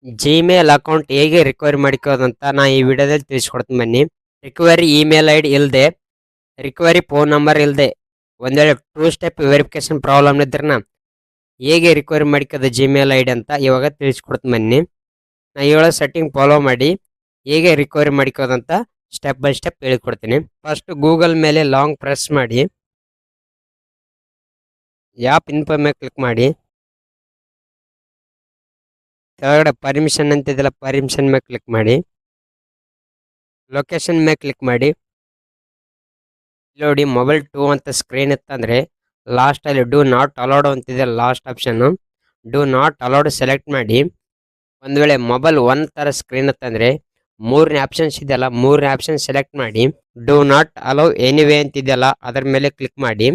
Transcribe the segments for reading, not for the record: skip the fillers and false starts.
Gmail account ಹೇಗೆ recovery ಮಾಡ್ಕೋದಂತ ನಾ ಈ ವಿಡಿಯೋದಲ್ಲಿ ತಿಳಿಸ್ಕೊಡ್ತೀನಿ ಬನ್ನಿ. ರಿಕವರಿ ಇಮೇಲ್ ಐಡಿ ಇಲ್ಲದೆ, ರಿಕವರಿ ಫೋನ್ ನಂಬರ್ ಇಲ್ಲದೆ, ಒಂದ್ ವೇಳೆ 2 ಸ್ಟೆಪ್ ವೆರಿಫಿಕೇಶನ್ ಪ್ರಾಬ್ಲಮ್ ಇದ್ರನ ಹೇಗೆ ರಿಕವರಿ ಮಾಡ್ಕೋದು ಜಿಮೇಲ್ ಐಡಿ ಅಂತ ಇವಾಗ ತಿಳಿಸ್ಕೊಡ್ತೀನಿ ಬನ್ನಿ. ನಾ ಹೇಳೋ ಸೆಟ್ಟಿಂಗ್ ಫಾಲೋ ಮಾಡಿ ಹೇಗೆ ರಿಕವರಿ ಮಾಡ್ಕೋದಂತ ಸ್ಟೆಪ್ ಬೈ ಸ್ಟೆಪ್ ಹೇಳಿಕೊಡ್ತೀನಿ. ಫಸ್ಟ್ ಗೂಗಲ್ ಮೇಲೆ ಲಾಂಗ್ ಪ್ರೆಸ್ ಮಾಡಿ, ಆ್ಯಪ್ ಇನ್ಫೋ ಮೇಲೆ ಕ್ಲಿಕ್ ಮಾಡಿ, ಕೆಳಗಡೆ ಪರ್ಮಿಷನ್ ಅಂತಿದೆಯಲ್ಲ ಪರ್ಮಿಷನ್ ಮೇಲೆ ಕ್ಲಿಕ್ ಮಾಡಿ, ಲೊಕೇಶನ್ ಮೇಲೆ ಕ್ಲಿಕ್ ಮಾಡಿ. ನೋಡಿ ಮೊಬೈಲ್ 2 ಅಂತ ಸ್ಕ್ರೀನ್ ಇತ್ತಂದ್ರೆ ಲಾಸ್ಟ್ ಅಲ್ಲಿ ಡೂ ನಾಟ್ ಅಲೌಡ್ ಅಂತಿದೆ, last option do not allowed select ಮಾಡಿ. ಒಂದ್ ವೇಳೆ ಮೊಬೈಲ್ 1 ತರ ಸ್ಕ್ರೀನ್ ಇತ್ತಂದ್ರೆ ಮೂರನೇ ಆಪ್ಷನ್ಸ್ ಇದೆಯಲ್ಲ, ಮೂರನೇ ಆಪ್ಷನ್ ಸೆಲೆಕ್ಟ್ ಮಾಡಿ ಡೂ ನಾಟ್ ಅಲೌ ಎನಿವೇ ಅಂತಿದೆಯಲ್ಲ ಅದರ ಮೇಲೆ ಕ್ಲಿಕ್ ಮಾಡಿ.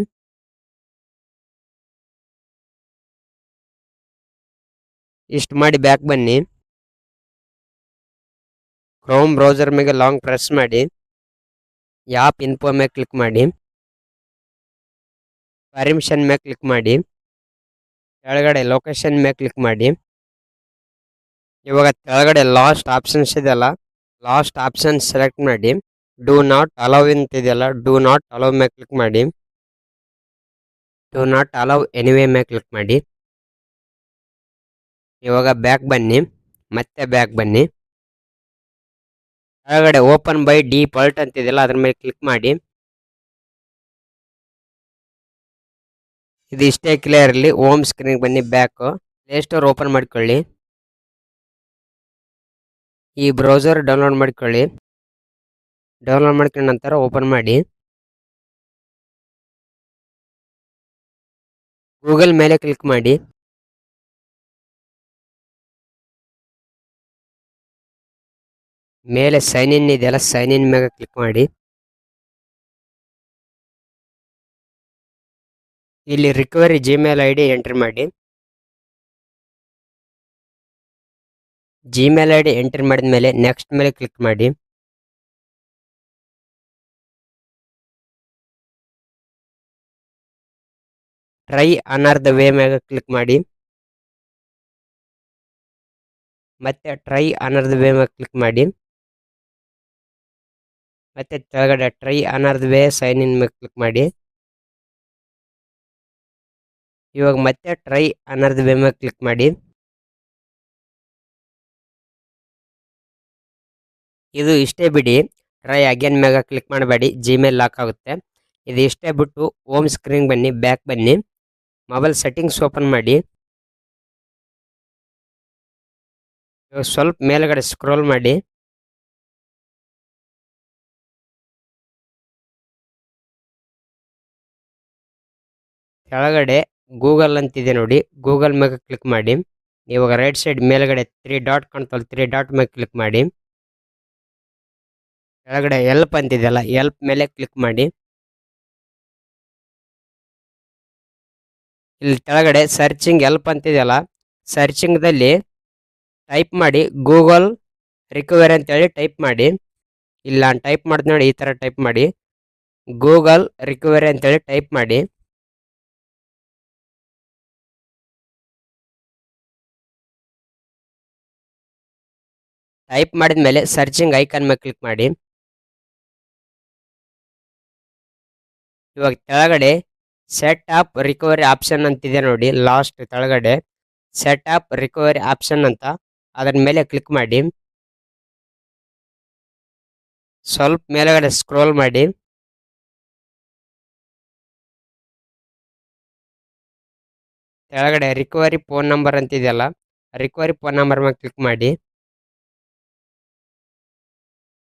ಇಷ್ಟು ಮಾಡಿ ಬ್ಯಾಕ್ ಬನ್ನಿ. ಕ್ರೋಮ್ ಬ್ರೌಸರ್ ಮೇಲೆ ಲಾಂಗ್ ಪ್ರೆಸ್ ಮಾಡಿ, ಆ್ಯಪ್ ಇನ್ಫೋ ಮೇಲೆ ಕ್ಲಿಕ್ ಮಾಡಿ, ಪರ್ಮಿಷನ್ ಮೇಲೆ ಕ್ಲಿಕ್ ಮಾಡಿ, ಕೆಳಗಡೆ ಲೊಕೇಶನ್ ಮೇಲೆ ಕ್ಲಿಕ್ ಮಾಡಿ. ಇವಾಗ ಕೆಳಗಡೆ ಲಾಸ್ಟ್ ಆಪ್ಷನ್ಸ್ ಇದೆಯಲ್ಲ, ಲಾಸ್ಟ್ ಆಪ್ಷನ್ ಸೆಲೆಕ್ಟ್ ಮಾಡಿ ಡೂ ನಾಟ್ ಅಲೌ ಅಂತಿದೆಯಲ್ಲ, ಡೂ ನಾಟ್ ಅಲೌ ಮೇಲೆ ಕ್ಲಿಕ್ ಮಾಡಿ, ಡೂ ನಾಟ್ ಅಲೌ ಎನಿವೇ ಮೇಲೆ ಕ್ಲಿಕ್ ಮಾಡಿ. ಇವಾಗ ಬ್ಯಾಕ್ ಬನ್ನಿ, ಮತ್ತೆ ಬ್ಯಾಕ್ ಬನ್ನಿ. ಕೆಳಗಡೆ ಓಪನ್ ಬೈ ಡಿಫಾಲ್ಟ್ ಅಂತಿದೆಯಲ್ಲ ಅದ್ರ ಮೇಲೆ ಕ್ಲಿಕ್ ಮಾಡಿ. ಇದು ಇಷ್ಟೇ ಕ್ಲಿಯರ್ ಇರಲಿ. ಹೋಮ್ ಸ್ಕ್ರೀನ್ ಬನ್ನಿ, ಬ್ಯಾಕ್ ಪ್ಲೇ ಸ್ಟೋರ್ ಓಪನ್ ಮಾಡ್ಕೊಳ್ಳಿ. ಈ ಬ್ರೌಸರ್ ಡೌನ್ಲೋಡ್ ಮಾಡ್ಕೊಳ್ಳಿ. ಡೌನ್ಲೋಡ್ ಮಾಡ್ಕೊಂಡ ನಂತರ ಓಪನ್ ಮಾಡಿ. ಗೂಗಲ್ ಮೇಲೆ ಕ್ಲಿಕ್ ಮಾಡಿ. ಮೇಲೆ ಸೈನ್ ಇನ್ ಇದೆಯಲ್ಲ, ಸೈನ್ ಇನ್ ಮೇಲೆ ಕ್ಲಿಕ್ ಮಾಡಿ. ಇಲ್ಲಿ ರಿಕವರಿ ಜಿಮೇಲ್ ಐಡಿ ಎಂಟ್ರಿ ಮಾಡಿ. ಜಿಮೇಲ್ ಐಡಿ ಎಂಟ್ರಿ ಮಾಡಿದ ಮೇಲೆ ನೆಕ್ಸ್ಟ್ ಮೇಲೆ ಕ್ಲಿಕ್ ಮಾಡಿ. ಟ್ರೈ ಅನರ್ ದ ವೇ ಮೇಲೆ ಕ್ಲಿಕ್ ಮಾಡಿ. ಮತ್ತೆ ಟ್ರೈ ಅನರ್ ದ ವೇ ಮೇಲೆ ಕ್ಲಿಕ್ ಮಾಡಿ. ಮತ್ತೆ ಕೆಳಗಡೆ ಟ್ರೈ ಅನರ್ ದ ವೇ ಸೈನ್ ಇನ್ ಮೇಲೆ ಕ್ಲಿಕ್ ಮಾಡಿ. ಇವಾಗ ಮತ್ತೆ ಟ್ರೈ ಅನರ್ ದ ವೇ ಮೇಲೆ ಕ್ಲಿಕ್ ಮಾಡಿ. ಇದು ಇಷ್ಟೇ ಬಿಡಿ, ಟ್ರೈ ಅಗೇನ್ ಮ್ಯಾಗ ಕ್ಲಿಕ್ ಮಾಡಬೇಡಿ, ಜಿಮೇಲ್ ಲಾಕ್ ಆಗುತ್ತೆ. ಇದು ಇಷ್ಟೇ ಬಿಟ್ಟು ಹೋಮ್ ಸ್ಕ್ರೀನ್ ಬನ್ನಿ, ಬ್ಯಾಕ್ ಬನ್ನಿ, ಮೊಬೈಲ್ ಸೆಟ್ಟಿಂಗ್ಸ್ ಓಪನ್ ಮಾಡಿ. ಸ್ವಲ್ಪ ಮೇಲ್ಗಡೆ ಸ್ಕ್ರೋಲ್ ಮಾಡಿ. ಕೆಳಗಡೆ ಗೂಗಲ್ ಅಂತಿದೆ ನೋಡಿ, ಗೂಗಲ್ ಮ್ಯಾಗ ಕ್ಲಿಕ್ ಮಾಡಿ. ಇವಾಗ ರೈಟ್ ಸೈಡ್ ಮೇಲ್ಗಡೆ 3 ಡಾಟ್ ಕಾಣ್ತಲ್ಲ, 3 ಡಾಟ್ ಮೇಲೆ ಕ್ಲಿಕ್ ಮಾಡಿ. ಕೆಳಗಡೆ ಹೆಲ್ಪ್ ಅಂತಿದೆಯಲ್ಲ, ಹೆಲ್ಪ್ ಮೇಲೆ ಕ್ಲಿಕ್ ಮಾಡಿ. ಇಲ್ಲಿ ಕೆಳಗಡೆ ಸರ್ಚಿಂಗ್ ಹೆಲ್ಪ್ ಅಂತಿದೆಯಲ್ಲ, ಸರ್ಚಿಂಗ್ದಲ್ಲಿ ಟೈಪ್ ಮಾಡಿ ಗೂಗಲ್ ರಿಕವರಿ ಅಂತೇಳಿ ಟೈಪ್ ಮಾಡಿ. ಇಲ್ಲ ನಾನು ಟೈಪ್ ಮಾಡ್ತೀನಿ ನೋಡಿ, ಈ ಥರ ಟೈಪ್ ಮಾಡಿ ಗೂಗಲ್ ರಿಕವರಿ ಅಂತೇಳಿ ಟೈಪ್ ಮಾಡಿ. ಟೈಪ್ ಮಾಡಿದ ಮೇಲೆ ಸರ್ಚಿಂಗ್ ಐಕಾನ್ ಮೇಲೆ ಕ್ಲಿಕ್ ಮಾಡಿ. ಇವಾಗ ಕೆಳಗಡೆ ಸೆಟ್ ಆಪ್ ರಿಕವರಿ ಆಪ್ಷನ್ ಅಂತಿದೆ ನೋಡಿ, ಲಾಸ್ಟ್ ಕೆಳಗಡೆ ಸೆಟ್ ಆಪ್ ರಿಕವರಿ ಆಪ್ಷನ್ ಅಂತ, ಅದರ ಮೇಲೆ ಕ್ಲಿಕ್ ಮಾಡಿ. ಸ್ವಲ್ಪ ಮೇಲ್ಗಡೆ ಸ್ಕ್ರೋಲ್ ಮಾಡಿ. ಕೆಳಗಡೆ ರಿಕವರಿ ಫೋನ್ ನಂಬರ್ ಅಂತಿದೆಯಲ್ಲ, ರಿಕವರಿ ಫೋನ್ ನಂಬರ್ ಮೇಲೆ ಕ್ಲಿಕ್ ಮಾಡಿ.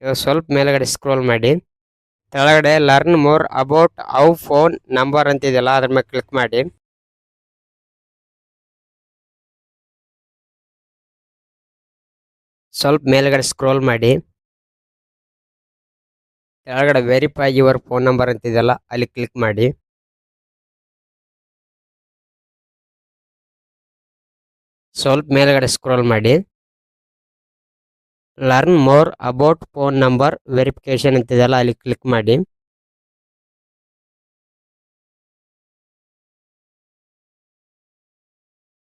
ಇವಾಗ ಸ್ವಲ್ಪ ಮೇಲ್ಗಡೆ ಸ್ಕ್ರೋಲ್ ಮಾಡಿ. ಕೆಳಗಡೆ learn more about how phone number ಅಂತಿದೆಯಲ್ಲ ಅದ್ರ ಮೇಲೆ ಕ್ಲಿಕ್ ಮಾಡಿ. ಸ್ವಲ್ಪ ಮೇಲ್ಗಡೆ ಸ್ಕ್ರೋಲ್ ಮಾಡಿ. ಕೆಳಗಡೆ ವೆರಿಫೈ ಯುವರ್ ಫೋನ್ ನಂಬರ್ ಅಂತಿದೆಯಲ್ಲ ಅಲ್ಲಿ ಕ್ಲಿಕ್ ಮಾಡಿ. ಸ್ವಲ್ಪ ಮೇಲ್ಗಡೆ ಸ್ಕ್ರೋಲ್ ಮಾಡಿ. Learn more about phone number verification ಅಂತಿದೆಯಲ್ಲ ಅಲ್ಲಿ ಕ್ಲಿಕ್ ಮಾಡಿ.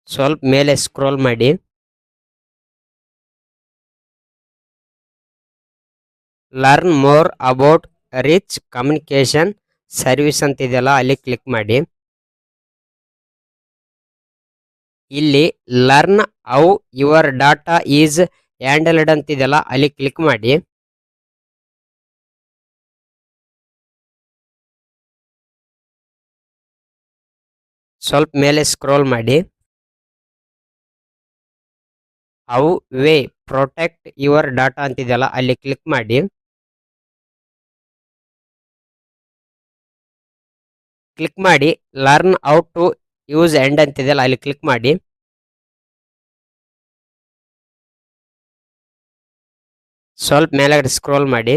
ಸ್ವಲ್ಪ ಮೇಲೆ ಸ್ಕ್ರೋಲ್ ಮಾಡಿ. Learn more about rich communication service ಅಂತ ಇದೆಯಲ್ಲ ಅಲ್ಲಿ ಕ್ಲಿಕ್ ಮಾಡಿ. ಇಲ್ಲಿ learn how your data is handled ಅಂತಿದೆಯಲ್ಲ ಅಲ್ಲಿ ಕ್ಲಿಕ್ ಮಾಡಿ. ಸ್ವಲ್ಪ ಮೇಲೆ ಸ್ಕ್ರೋಲ್ ಮಾಡಿ. How we protect your data ಅಂತಿದೆಯಲ್ಲ ಅಲ್ಲಿ ಕ್ಲಿಕ್ ಮಾಡಿ. ಕ್ಲಿಕ್ ಮಾಡಿ learn how to use end ಅಂತಿದೆಯಲ್ಲ ಅಲ್ಲಿ ಕ್ಲಿಕ್ ಮಾಡಿ. ಸ್ವಲ್ಪ ಮೇಲ್ಗಡೆ ಸ್ಕ್ರೋಲ್ ಮಾಡಿ.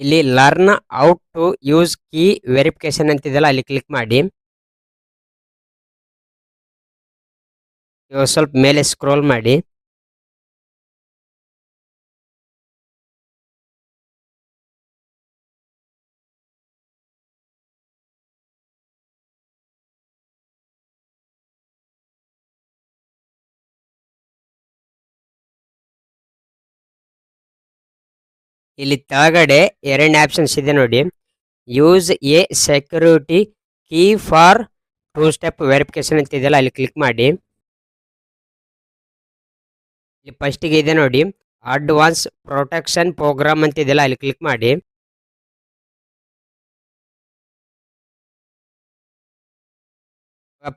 ಇಲ್ಲಿ learn how to use key verification ಅಂತಿದೆಯಲ್ಲ ಅಲ್ಲಿ ಕ್ಲಿಕ್ ಮಾಡಿ. ಇವಾಗ ಸ್ವಲ್ಪ ಮೇಲೆ ಸ್ಕ್ರೋಲ್ ಮಾಡಿ. ಇಲ್ಲಿ ಕೆಳಗಡೆ ಎರಡನೇ ಆಪ್ಷನ್ಸ್ ಇದೆ ನೋಡಿ. Use a security key for two step verification ಅಂತಿದೆಯಲ್ಲ ಅಲ್ಲಿ ಕ್ಲಿಕ್ ಮಾಡಿ. ಇಲ್ಲಿ ಫಸ್ಟಿಗೆ ಇದೆ ನೋಡಿ ಅಡ್ವಾನ್ಸ್ ಪ್ರೊಟೆಕ್ಷನ್ ಪ್ರೋಗ್ರಾಮ್ ಅಂತಿದೆಯಲ್ಲ ಅಲ್ಲಿ ಕ್ಲಿಕ್ ಮಾಡಿ.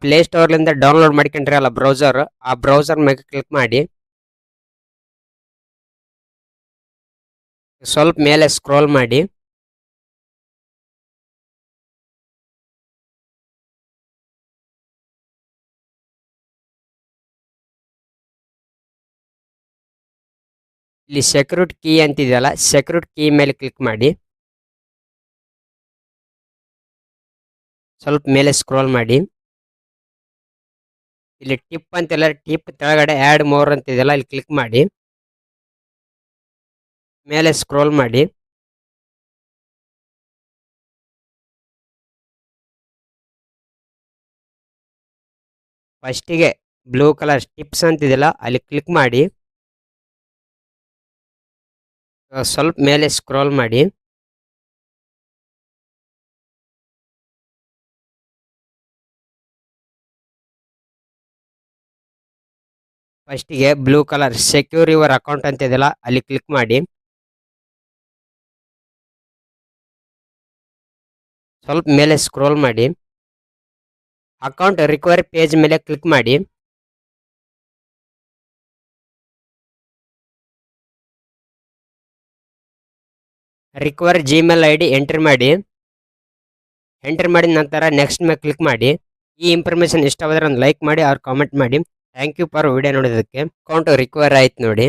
ಪ್ಲೇ ಸ್ಟೋರ್ಲಿಂದ ಡೌನ್ಲೋಡ್ ಮಾಡ್ಕೊಂಡ್ರಲ್ಲ ಬ್ರೌಸರ್, ಆ ಬ್ರೌಸರ್ ಮೇಲೆ ಕ್ಲಿಕ್ ಮಾಡಿ. ಸ್ವಲ್ಪ ಮೇಲೆ ಸ್ಕ್ರೋಲ್ ಮಾಡಿ. ಇಲ್ಲಿ ಸೆಕ್ಯೂರಿಟಿ ಕೀ ಅಂತಿದೆಯಲ್ಲ ಸೆಕ್ಯೂರಿಟಿ ಕೀ ಮೇಲೆ ಕ್ಲಿಕ್ ಮಾಡಿ. ಸ್ವಲ್ಪ ಮೇಲೆ ಸ್ಕ್ರೋಲ್ ಮಾಡಿ. ಇಲ್ಲಿ ಟಿಪ್ ಅಂತೆಲ್ಲ ಟಿಪ್ ಕೆಳಗಡೆ ಆ್ಯಡ್ ಮೋರ್ ಅಂತಿದೆಯಲ್ಲ ಇಲ್ಲಿ ಕ್ಲಿಕ್ ಮಾಡಿ. ಮೇಲೆ ಸ್ಕ್ರೋಲ್ ಮಾಡಿ. ಫಸ್ಟಿಗೆ ಬ್ಲೂ ಕಲರ್ ಟಿಪ್ಸ್ ಅಂತಿದೆಯಲ್ಲ ಅಲ್ಲಿ ಕ್ಲಿಕ್ ಮಾಡಿ. ಸ್ವಲ್ಪ ಮೇಲೆ ಸ್ಕ್ರೋಲ್ ಮಾಡಿ. ಫಸ್ಟಿಗೆ blue colour secure your account ಅಂತಿದೆಯಲ್ಲ ಅಲ್ಲಿ ಕ್ಲಿಕ್ ಮಾಡಿ. ಸ್ವಲ್ಪ ಮೇಲೆ ಸ್ಕ್ರೋಲ್ ಮಾಡಿ. ಅಕೌಂಟ್ ರಿಕವರಿ ಪೇಜ್ ಮೇಲೆ ಕ್ಲಿಕ್ ಮಾಡಿ. Recovery Gmail I D entry ಮಾಡಿ. ಎಂಟ್ರಿ ಮಾಡಿದ ನಂತರ ನೆಕ್ಸ್ಟ್ ಮೇಲೆ ಕ್ಲಿಕ್ ಮಾಡಿ. ಈ ಇನ್ಫಾರ್ಮೇಶನ್ ಇಷ್ಟವಾದ್ರೆ ಒಂದು ಲೈಕ್ ಮಾಡಿ ಅವ್ರು ಕಾಮೆಂಟ್ ಮಾಡಿ. ಥ್ಯಾಂಕ್ ಯು ಫಾರ್ ವಿಡಿಯೋ ನೋಡೋದಕ್ಕೆ. ಅಕೌಂಟ್ ರಿಕವರ್ ಆಯ್ತು ನೋಡಿ.